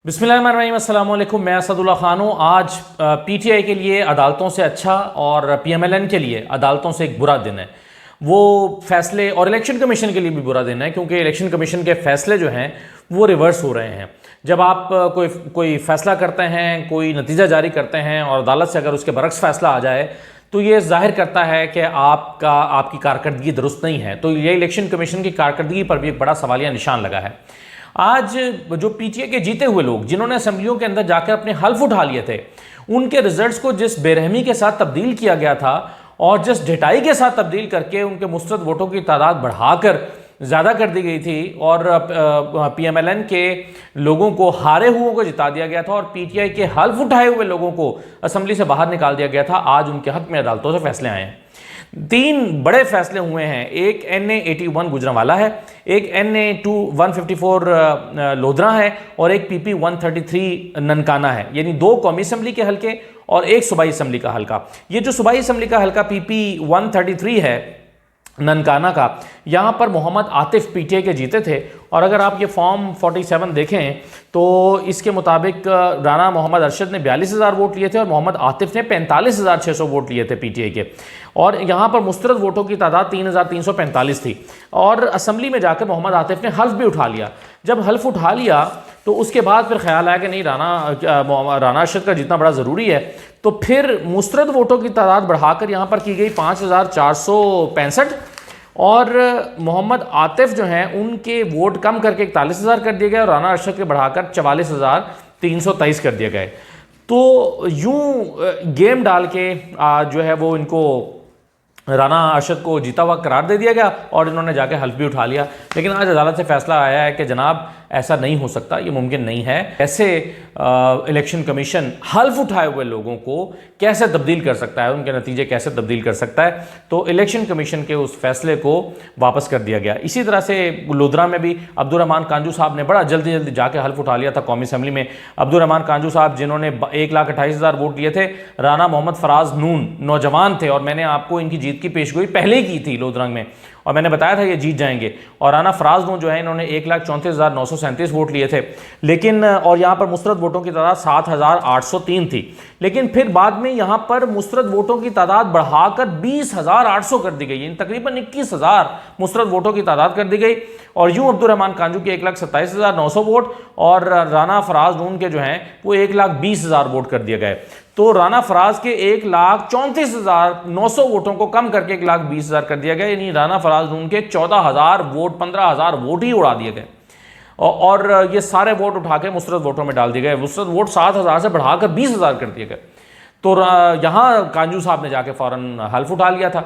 बिस्मिल्लाहिर्रहमानिर्रहीम, अस्सलाम वालेकुम। मैं असदुल्ला खान हूँ। आज पीटीआई के लिए अदालतों से अच्छा और पीएमएलएन के लिए अदालतों से एक बुरा दिन है। वो फैसले और इलेक्शन कमीशन के लिए भी बुरा दिन है, क्योंकि इलेक्शन कमीशन के फैसले जो हैं वो रिवर्स हो रहे हैं। जब आप कोई फैसला करते हैं, कोई नतीजा जारी करते हैं और अदालत से अगर उसके बरक्स फैसला आ जाए तो ये जाहिर करता है कि आपकी कारकर्दगी दुरुस्त नहीं है। तो ये इलेक्शन कमीशन की कारकर्दगी पर भी एक बड़ा सवालिया निशान लगा है। आज जो पीटीआई के जीते हुए लोग जिन्होंने असेंबलियों के अंदर जाकर अपने हल्फ उठा लिए थे, उनके रिजल्ट्स को जिस बेरहमी के साथ तब्दील किया गया था और जिस ढिठाई के साथ तब्दील करके उनके मुस्तरद वोटों की तादाद बढ़ाकर ज़्यादा कर दी गई थी और पीएमएलएन के लोगों को, हारे हुओं को जिता दिया गया था और पीटीआई के हल्फ उठाए हुए लोगों को असेंबली से बाहर निकाल दिया गया था, आज उनके हक में अदालतों से फैसले आए हैं। 3 बड़े फैसले हुए हैं। एक NA 81 गुजरांवाला है, एक NA 154 लोधरा है और एक PP 133 ननकाना है। यानी 2 कौमी असम्बली के हल्के और एक सूबाई असम्बली का हल्का। ये जो सूबाई असम्बली का हल्का PP 133 है ननकाना का, यहाँ पर मोहम्मद आतिफ पीटीआई के जीते थे। और अगर आप ये फॉर्म 47 देखें तो इसके मुताबिक राना मोहम्मद अरशद ने 42,000 वोट लिए थे और मोहम्मद आतिफ ने 45,600 वोट लिए थे पीटीआई के। और यहाँ पर मुस्तरद वोटों की तादाद 3,345 थी। और असम्बली में जाकर मोहम्मद आतिफ ने हल्फ भी उठा लिया। जब हल्फ उठा लिया तो उसके बाद फिर ख्याल आया कि नहीं, राना अरशद का जीतना बड़ा ज़रूरी है। तो फिर मुस्तरद वोटों की तादाद बढ़ाकर यहाँ पर की गई 5,465 और मोहम्मद आतिफ जो हैं उनके वोट कम करके 41,000 कर दिए गए और राना अरशद के बढ़ाकर 44,323 कर दिए गए। तो यूं गेम डाल के जो है वो इनको राना अरशद को जीता हुआ करार दे दिया गया और इन्होंने जाके हल्फ भी उठा लिया। लेकिन आज अदालत से फैसला आया है कि जनाब ऐसा नहीं हो सकता, ये मुमकिन नहीं है। ऐसे इलेक्शन कमीशन हल्फ उठाए हुए लोगों को कैसे तब्दील कर सकता है, उनके नतीजे कैसे तब्दील कर सकता है। तो इलेक्शन कमीशन के उस फैसले को वापस कर दिया गया। इसी तरह से लोधरा में भी अब्दुर्रहमान कांजू साहब ने बड़ा जल्दी जाके हल्फ उठा लिया था कौमी असम्बली में। अब्दुर्रहमान कांजू साहब जिन्होंने 1,28,000 वोट लिए थे, राना मोहम्मद फराज नून नौजवान थे और मैंने आपको इनकी जीत की पेशगोई पहले ही की थी लोधरा में और मैंने बताया था ये जीत जाएंगे। और राना फराज नून जो है इन्होंने 1,34,937 वोट लिए थे, लेकिन और यहाँ पर मुस्तरद वोटों की तादाद 7,803 थी। लेकिन फिर बाद में यहाँ पर मुस्तरद वोटों की तादाद बढ़ाकर 20,800 कर दी गई, तकरीबन 21,000 मुस्तरद वोटों की तादाद कर दी गई। और यूं अब्दुर्रहमान कांजू के 1,27,900 वोट और राना फराज नून के जो हैं वो 1,20,000 वोट कर दिए गए। तो राना फराज के 1,34,900 वोटों को कम करके 1,20,000 कर दिया गया। यानी राना फराज नून के 14,000 वोट, 15,000 वोट ही उड़ा दिए गए और ये सारे वोट उठा के मुस्तरद वोटों में डाल दिए गए। मुस्तरद वोट 7,000 से बढ़ाकर 20,000 कर दिए गए। तो यहाँ कांजू साहब ने जाके फौरन हल्फ उठा लिया था।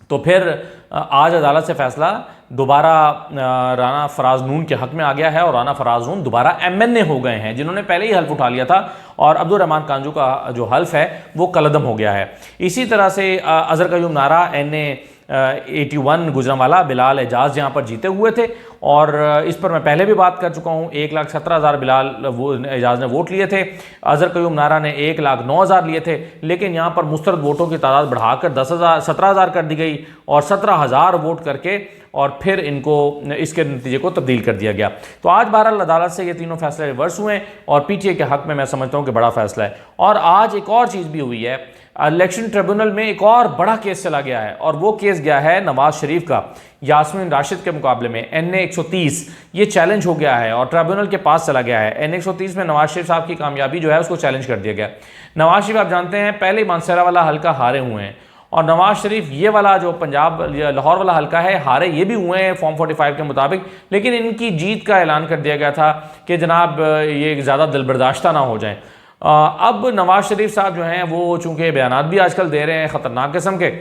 तो फिर आज अदालत से फैसला दोबारा राना फराज नून के हक में आ गया है और राना फराज नून दोबारा MNA हो गए हैं, जिन्होंने पहले ही हल्फ उठा लिया था। और अब्दुर्रहमान कांजू का जो हल्फ है वो कलदम हो गया है। इसी तरह से अजहर कयूम नारा NA 81 गुजरांवाला बिलाल एजाज यहाँ पर जीते हुए थे और इस पर मैं पहले भी बात कर चुका हूँ। 1,17,000 बिलाल एजाज ने वोट लिए थे, अजहर कयूम नारा ने 1,09,000 लिए थे। लेकिन यहाँ पर मुस्तरद वोटों की तादाद बढ़ाकर 17,000 कर दी गई और 17,000 वोट करके और फिर इनको इसके नतीजे को तब्दील कर दिया गया। तो आज बहरहाल अदालत से ये तीनों फैसले रिवर्स हुए और पीटीआई के हक में मैं समझता हूँ कि बड़ा फैसला है। और आज एक और चीज़ भी हुई है, इलेक्शन ट्रिब्यूनल में एक और बड़ा केस चला गया है और वो केस गया है नवाज शरीफ का यास्मीन राशिद के मुकाबले में। NA 130 ये चैलेंज हो गया है और ट्रिब्यूनल के पास चला गया है। NA 130 में नवाज शरीफ साहब की कामयाबी जो है उसको चैलेंज कर दिया गया। नवाज शरीफ आप जानते हैं पहले ही मानसरा वाला हल्का हारे हुए हैं और नवाज शरीफ ये वाला जो पंजाब लाहौर वाला हल्का है हारे ये भी हुए हैं फॉर्म 45 के मुताबिक। लेकिन इनकी जीत का ऐलान कर दिया गया था कि जनाब ये ज़्यादा दिलबर्दाश्ता ना हो जाए। अब नवाज शरीफ साहब जो हैं वो चूंकि बयानात भी आजकल दे रहे हैं ख़तरनाक किस्म के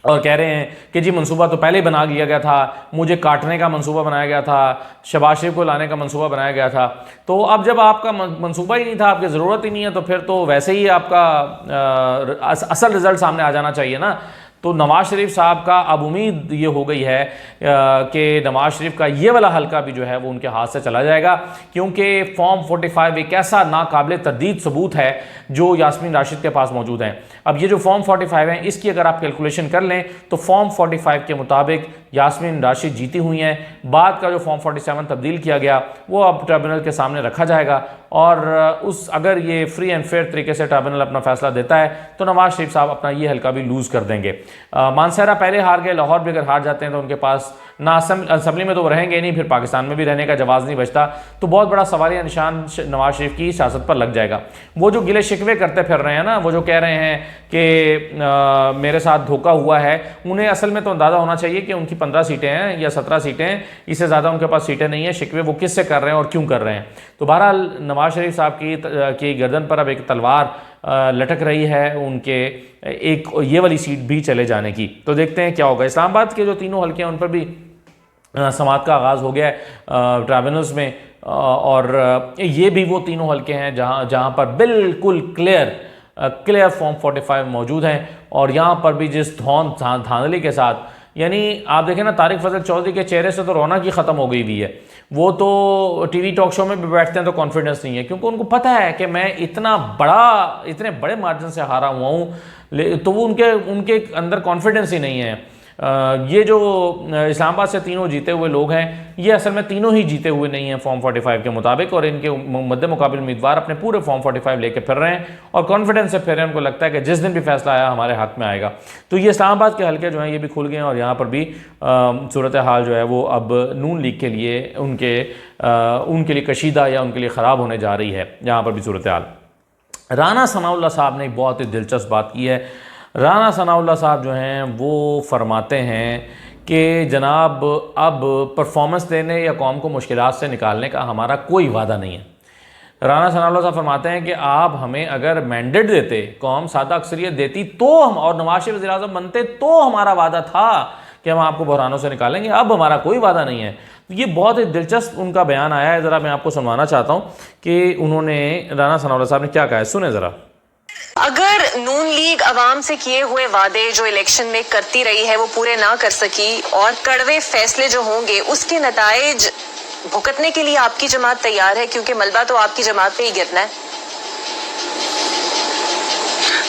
और कह रहे हैं कि जी मंसूबा तो पहले ही बना लिया गया था, मुझे काटने का मंसूबा बनाया गया था, शहबाज शरीफ को लाने का मंसूबा बनाया गया था। तो अब जब आपका मंसूबा ही नहीं था, आपकी ज़रूरत ही नहीं है, तो फिर तो वैसे ही आपका असल रिज़ल्ट सामने आ जाना चाहिए ना। तो नवाज शरीफ साहब का अब उम्मीद ये हो गई है कि नवाज शरीफ का ये वाला हल्का भी जो है वो उनके हाथ से चला जाएगा, क्योंकि फॉर्म 45 एक ऐसा नाकाबिले तरदीद सबूत है जो यास्मीन राशिद के पास मौजूद हैं। अब ये जो फॉर्म 45 है इसकी अगर आप कैलकुलेशन कर लें तो फॉर्म 45 के मुताबिक यास्मीन राशिद जीती हुई हैं। बाद का जो फॉर्म 47 तब्दील किया गया वो अब ट्रिब्यूनल के सामने रखा जाएगा और अगर ये फ्री एंड फेयर तरीके से ट्रिब्यूनल अपना फैसला देता है तो नवाज शरीफ साहब अपना ये हल्का भी लूज़ कर देंगे। मानसहरा पहले हार गए, लाहौर भी अगर हार जाते हैं तो उनके पास ना असम्बली में तो वो रहेंगे नहीं, फिर पाकिस्तान में भी रहने का जवाब नहीं बचता। तो बहुत बड़ा सवालिया निशान नवाज शरीफ की सियासत पर लग जाएगा। वो जो गिले शिकवे करते फिर रहे हैं ना, वो जो कह रहे हैं कि मेरे साथ धोखा हुआ है, उन्हें असल में तो अंदाज़ा होना चाहिए कि उनकी 15 सीटें हैं या 17 सीटें हैं, इससे ज़्यादा उनके पास सीटें नहीं हैं। शिकवे वो किससे कर रहे हैं और क्यों कर रहे हैं। तो बहरहाल नवाज शरीफ साहब की गर्दन पर अब एक तलवार लटक रही है, उनके एक ये वाली सीट भी चले जाने की। तो देखते हैं क्या होगा। इस्लामाबाद के जो तीनों हल्के हैं उन पर भी समाअत का आगाज़ हो गया है ट्राइब्यूनल्स में, और ये भी वो तीनों हल्के हैं जहाँ पर बिल्कुल क्लियर फॉर्म 45 मौजूद हैं। और यहाँ पर भी जिस धांधली के साथ, यानी आप देखें ना, तारिक फजल चौधरी के चेहरे से तो रौनक ही ख़त्म हो गई हुई है। वो तो टीवी टॉक शो में भी बैठते हैं तो कॉन्फिडेंस नहीं है, क्योंकि उनको पता है कि मैं इतने बड़े मार्जिन से हारा हुआ हूँ, तो वो उनके अंदर कॉन्फिडेंस ही नहीं है। ये जो इस्लामाबाद से तीनों जीते हुए लोग हैं, ये असल में तीनों ही जीते हुए नहीं हैं फॉर्म 45 के मुताबिक, और इनके मद्दे मुकाबिल उम्मीदवार अपने पूरे फॉर्म 45 लेके फिर रहे हैं और कॉन्फिडेंस से फिर रहे हैं। उनको लगता है कि जिस दिन भी फैसला आया हमारे हाथ में आएगा। तो ये इस्लामाबाद के हल्के जो हैं ये भी खुल गए हैं, और यहाँ पर भी सूरत हाल जो है वो अब नून लीग के लिए उनके लिए कशीदा या उनके लिए ख़राब होने जा रही है। यहाँ पर भी सूरत हाल। राना सनाउल्लाह साहब ने एक बहुत ही दिलचस्प बात की है। राना सनाउल्लाह साहब जो हैं वो फरमाते हैं कि जनाब अब परफॉर्मेंस देने या कौम को मुश्किलात से निकालने का हमारा कोई वादा नहीं है। राना सनाउल्लाह साहब फरमाते हैं कि आप हमें अगर मैंडेट देते, कौम सादा अक्सरियत देती तो हम, और नवाज शरीफ वज़ीर आज़म बनते तो हमारा वादा था कि हम आपको बहरानों से निकालेंगे। अब हमारा कोई वादा नहीं है। ये बहुत ही दिलचस्प उनका बयान आया है। ज़रा मैं आपको सुनवाना चाहता हूँ कि उन्होंने, राना सनाउल्लाह साहब ने क्या कहा है, सुने ज़रा। अगर नून लीग अवाम से किए हुए वादे जो इलेक्शन में करती रही है वो पूरे ना कर सकी, और कड़वे फैसले जो होंगे उसके नताइज भुगतने के लिए आपकी जमात तैयार है, क्योंकि मलबा तो आपकी जमात पे ही गिरना है।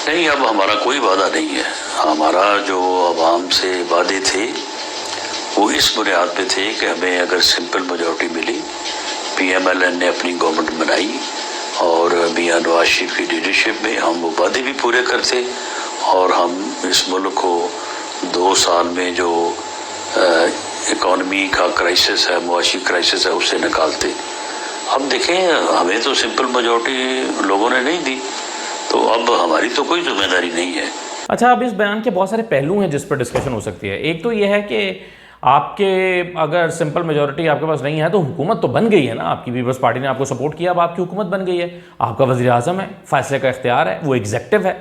नहीं, अब हमारा कोई वादा नहीं है। हमारा जो अवाम से वादे थे वो इस बुनियाद पे थे कि हमें अगर सिंपल मेजॉरिटी मिली, PMLN ने अपनी गवर्नमेंट बनाई और मियां नवाज शरीफ की लीडरशिप में हम वो वादे भी पूरे करते और हम इस मुल्क को 2 साल में जो इकॉनमी का क्राइसिस है, मुआशी क्राइसिस है, उससे निकालते। अब देखें, हमें तो सिंपल मेजॉरिटी लोगों ने नहीं दी, तो अब हमारी तो कोई जिम्मेदारी नहीं है। अच्छा, अब इस बयान के बहुत सारे पहलू हैं जिस पर डिस्कशन हो सकती है। एक तो यह है कि आपके अगर सिंपल मेजॉरिटी आपके पास नहीं है तो हुकूमत तो बन गई है ना, आपकी पीपल्स पार्टी ने आपको सपोर्ट किया, अब आपकी हुकूमत बन गई है, आपका वज़ीर आज़म है, फैसले का इख्तियार है, वो एग्जेक्टिव है,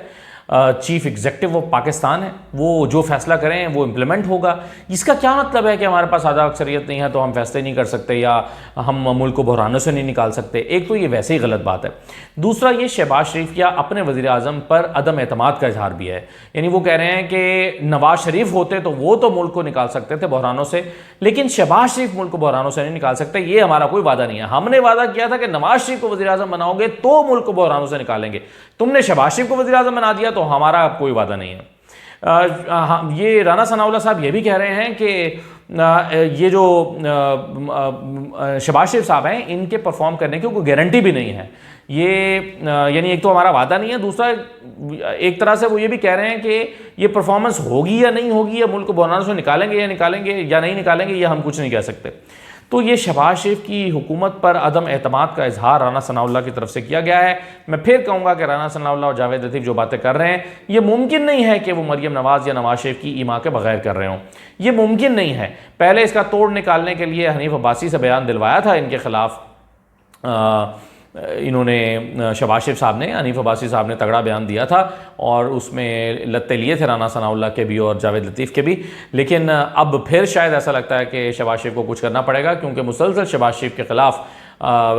चीफ एग्जेक्टिव वो पाकिस्तान है, वो जो फैसला करें वो इम्प्लीमेंट होगा। इसका क्या मतलब है कि हमारे पास आधा अक्सरियत नहीं है तो हम फैसले नहीं कर सकते या हम मुल्क को बहरानों से नहीं निकाल सकते? एक तो ये वैसे ही गलत बात है। दूसरा, ये शहबाज शरीफ या अपने वज़ीर आज़म पर अदम एतमाद का इजहार भी है। यानी वो कह रहे हैं कि नवाज शरीफ होते तो वो तो मुल्क को निकाल सकते थे बहरानों से, लेकिन शहबाज शरीफ मुल्क को बहरानों से नहीं निकाल सकते। ये हमारा कोई वादा नहीं है। हमने वादा किया था कि नवाज शरीफ को वज़ीर आज़म बनाओगे तो मुल्क को बहरानों से निकालेंगे, तुमने शहबाज शरीफ को वज़ीर आज़म बना दिया, तो हमारा अब कोई वादा नहीं है। ये राना सनाउल्लाह साहब ये भी कह रहे हैं कि ये जो शहबाज शरीफ साहब हैं इनके परफॉर्म करने की कोई गारंटी भी नहीं है। ये यानी एक तो हमारा वादा नहीं है, दूसरा एक तरह से वो ये भी कह रहे हैं कि ये परफॉर्मेंस होगी या नहीं होगी, या मुल्क को बहरानों से निकालेंगे या नहीं निकालेंगे, ये हम कुछ नहीं कह सकते। तो ये शहबाज शरीफ की हुकूमत पर अदम एतमाद का इजहार राना सनाउल्लाह की तरफ से किया गया है। मैं फिर कहूँगा कि राना सनाउल्लाह और जावेद लतीफ़ जो बातें कर रहे हैं, ये मुमकिन नहीं है कि वो मरियम नवाज़ या नवाज शरीफ की ईमा के बगैर कर रहे हों। ये मुमकिन नहीं है। पहले इसका तोड़ निकालने के लिए हनीफ अब्बासी से बयान दिलवाया था इनके ख़िलाफ़, इन्होंने शहबाज शरीफ साहब ने, हनीफ अब्बासी साहब ने तगड़ा बयान दिया था और उसमें लत्ते लिए थे राना सनाउल्लाह के भी और जावेद लतीफ़ के भी। लेकिन अब फिर शायद ऐसा लगता है कि शहबाज शरीफ को कुछ करना पड़ेगा, क्योंकि मुसलसल शहबाज शरीफ के ख़िलाफ़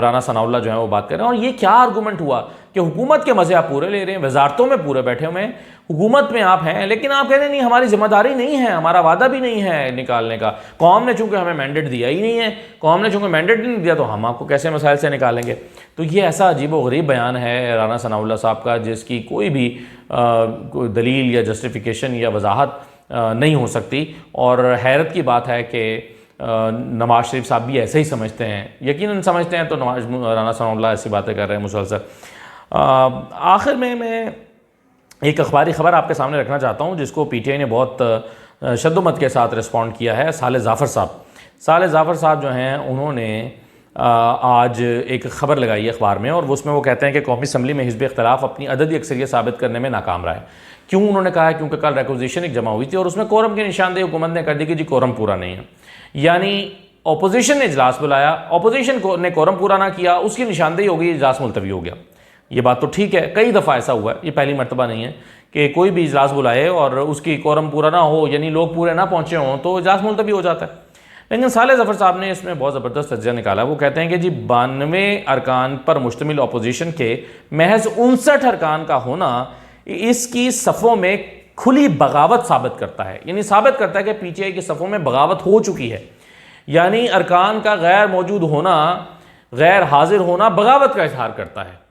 राना सनाउल्लाह जो है वो बात कर रहे हैं। और ये क्या आर्गूमेंट हुआ कि हुकूमत के मज़े आप पूरे ले रहे हैं, वजारतों में पूरे बैठे हुए हैं, हुकूमत में आप हैं, लेकिन आप कह रहे हैं नहीं हमारी जिम्मेदारी नहीं है, हमारा वादा भी नहीं है निकालने का। कौम ने चूंकि हमें मैंडेट दिया ही नहीं है, कौम ने चूंकि मैंडेट नहीं दिया तो हम आपको कैसे मसाइल से निकालेंगे? तो ये ऐसा अजीब व गरीब बयान है राना सनाउल्लाह साहब का, जिसकी कोई भी कोई दलील या जस्टिफिकेशन या वजाहत नहीं हो सकती। और हैरत की बात है कि नवाज शरीफ साहब भी ऐसे ही समझते हैं, यकीनन समझते हैं, तो राना सनाउल्लाह ऐसी बातें कर रहे हैं मुसलसल। आखिर में मैं एक अखबारी ख़बर आपके सामने रखना चाहता हूँ जिसको पीटीआई ने बहुत शद्दोमत के साथ रिस्पॉन्ड किया है। साले ज़ाफ़र साहब जो हैं उन्होंने आज एक ख़बर लगाई है अखबार में, और उसमें वो कहते हैं कि कौमी असम्बली में हिज़्ब इख्तिलाफ़ अपनी अददी अक्सरियत साबित करने में नाकाम रहा है। क्यों? उन्होंने कहा है क्योंकि कल रिक्विजिशन एक जमा हुई थी और उसमें कोरम की निशानदेही हुकूमत ने कर दी कि जी कोरम पूरा नहीं है, यानी अपोजिशन ने इजलास बुलाया, अपोजिशन ने कोरम पूरा ना किया, उसकी निशानदेही हो गई, इजलास मुलतवी हो गया। ये बात तो ठीक है, कई दफ़ा ऐसा हुआ है, ये पहली मरतबा नहीं है कि कोई भी इजलास बुलाए और उसकी कोरम पूरा ना हो, यानी लोग पूरे ना पहुँचे हों, तो इजलास मुलतवी हो जाता है। लेकिन साले ज़फ़र साहब ने इसमें बहुत ज़बरदस्त तज्ज़िया निकाला। वो कहते हैं कि जी 92 अरकान पर मुश्तमिल अपोजिशन के महज 59 अरकान का होना इसकी सफ़ों में खुली बगावत साबित करता है, यानी साबित करता है कि पीटीआई की सफ़ों में बगावत हो चुकी है, यानी अरकान का गैर मौजूद होना, गैर हाजिर होना बगावत का इजहार करता है।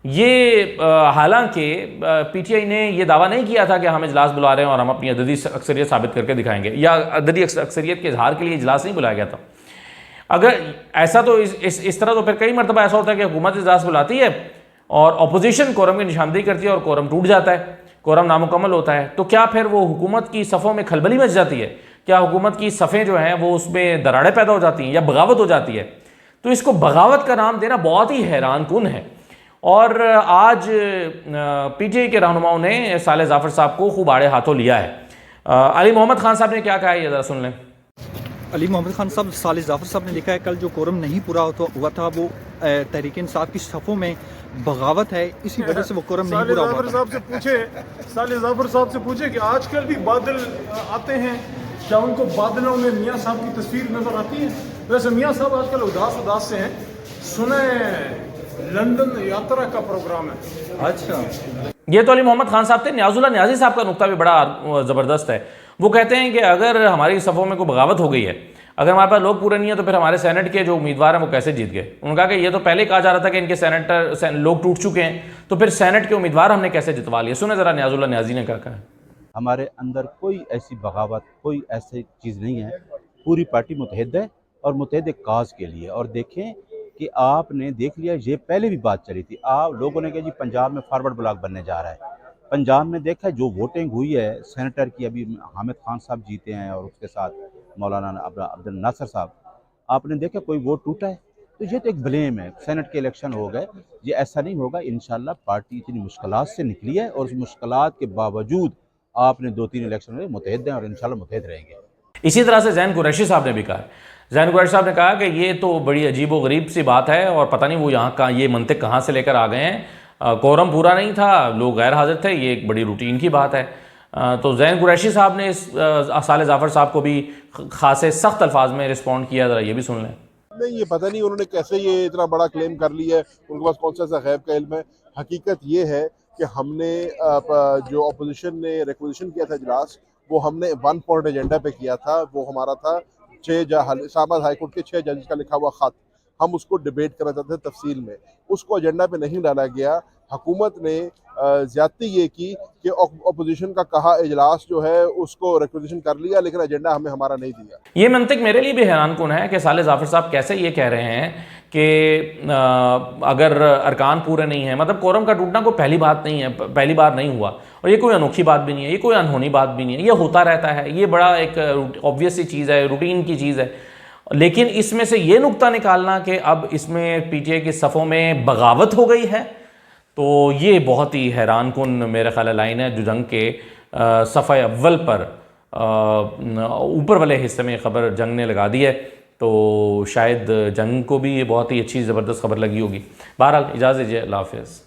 ये हालांकि पीटीआई ने यह दावा नहीं किया था कि हम इजलास बुला रहे हैं और हम अपनी अददी अक्सरियत साबित करके दिखाएंगे, या अददी अक्सरियत के इजहार के लिए इजलास नहीं बुलाया गया था। अगर ऐसा तो इस तरह तो फिर कई मरतबा ऐसा होता है कि हुकूमत इजलास बुलाती है और अपोजिशन कोरम की निशानदेही करती है और कोरम टूट जाता है, कोरम नामुकम्मल होता है, तो क्या फिर वो हुकूमत की सफ़ों में खलबली मच जाती है? क्या हुकूमत की सफ़ें जो हैं वो उसमें दरारें पैदा हो जाती हैं या बगावत हो जाती है? तो इसको बगावत का नाम देना बहुत ही हैरान कुन है। और आज पीटीआई के रहनुमाओं ने साले ज़ाफ़र साहब को खूब आड़े हाथों लिया है। अली मोहम्मद खान साहब ने क्या कहा है, ये ज़रा सुन लें। अली मोहम्मद खान साहब, साले ज़ाफ़र साहब ने लिखा है कल जो कोरम नहीं पूरा हुआ था वो तहरीक इंसाफ की सफ़ों में बगावत है, इसी वजह से वो कोरम नहीं पूरा हुआ था। साले ज़ाफ़र साहब से पूछे कि आजकल भी बादल आते हैं, क्या उनको बादलों में मियाँ साहब की तस्वीर नजर आती है? वैसे मियाँ साहब आजकल उदास से हैं, सुने लंदन यात्रा का प्रोग्राम है। अच्छा, ये तो अली मोहम्मद खान साहब थे। न्याजुल्लाह न्याजी साहब का नुक्ता भी बड़ा ज़बरदस्त है। वो कहते हैं कि अगर हमारी सफ़ों में कोई बगावत हो गई है, अगर हमारे पास लोग पूरे नहीं है, तो फिर हमारे सेनेट के जो उम्मीदवार हैं वो कैसे जीत गए? उन्होंने कहा कि ये तो पहले कहा जा रहा था कि इनके लोग टूट चुके हैं, तो फिर सेनेट के उम्मीदवार हमने कैसे जितवा लिए? सुने ज़रा न्याजुल्लाह न्याजी ने क्या कहा। हमारे अंदर कोई ऐसी बगावत, कोई ऐसी चीज़ नहीं है। पूरी पार्टी मुतहद है और मुतहद काज के लिए। और देखें कि आपने देख लिया, ये पहले भी बात चली थी, आप लोगों ने कहा जी पंजाब में फॉरवर्ड ब्लॉक बनने जा रहा है। पंजाब में देखा जो वोटिंग हुई है सेनेटर की, अभी हामिद खान साहब जीते हैं और उसके साथ मौलाना अब्दुल नासिर साहब, आपने देखा कोई वोट टूटा है? तो ये तो एक ब्लेम है। सेनेट के इलेक्शन हो गए, ये ऐसा नहीं होगा। इंशाल्लाह पार्टी इतनी मुश्किलात से निकली है और उस मुश्किलात के बावजूद आपने 2-3 इलेक्शन में मुतहद हैं और इंशाल्लाह मुतहद रहेंगे। इसी तरह से ज़ैन कुरैशी साहब ने भी कहा। ज़ैन कुरैशी साहब ने कहा कि ये तो बड़ी अजीब व गरीब सी बात है और पता नहीं वो यहाँ का ये मंतिक कहाँ से लेकर आ गए हैं। कोरम पूरा नहीं था, लोग गैर हाजिर थे, ये एक बड़ी रूटीन की बात है। तो ज़ैन कुरैशी साहब ने इस साले ज़ाफ़र साहब को भी खासे सख्त अल्फाज में रिस्पॉन्ड किया। ज़रा ये भी सुन लें। नहीं, ये पता नहीं उन्होंने कैसे ये इतना बड़ा क्लेम कर लिया है, उनके पास कौन सा गैब का इल्म है। हकीकत ये है कि हमने जो अपोजिशन ने रिक्वेजिशन किया था इजलास, वो हमने 1 पॉइंट एजेंडा पे किया था। वो हमारा था 6 इस्लामाबाद हाई कोर्ट के 6 जजेस का लिखा हुआ खत, हम उसको डिबेट करना चाहते थे तफसील में, उसको एजेंडा पे नहीं डाला गया। हुकूमत ने ज्यादती ये की कि अपोजिशन का कहा इजलास जो है उसको रिक्वेजिशन कर लिया, लेकिन एजेंडा हमें हमारा नहीं दिया। ये मंतिक मेरे लिए भी हैरान कुन है कि साले ज़ाफ़र साहब कैसे ये कह रहे हैं कि अगर अरकान पूरे नहीं हैं, मतलब कोरम का टूटना कोई पहली बात नहीं है, पहली बार नहीं हुआ और ये कोई अनोखी बात भी नहीं है, ये कोई अनहोनी बात भी नहीं है, ये होता रहता है, ये बड़ा एक ऑब्वियस सी चीज़ है, रूटीन की चीज़ है। लेकिन इसमें से ये नुक्ता निकालना कि अब इसमें पीटीआई की सफ़ों में बगावत हो गई है, तो ये बहुत ही हैरान कुन मेरा ख्याल लाइन है जो जंग के सफ़े अव्वल पर ऊपर वाले हिस्से में ख़बर जंग ने लगा दी है। तो शायद जंग को भी ये बहुत ही अच्छी ज़बरदस्त खबर लगी होगी। बहरहाल इजाज़त दीजिए, अल्लाह हाफ़िज़।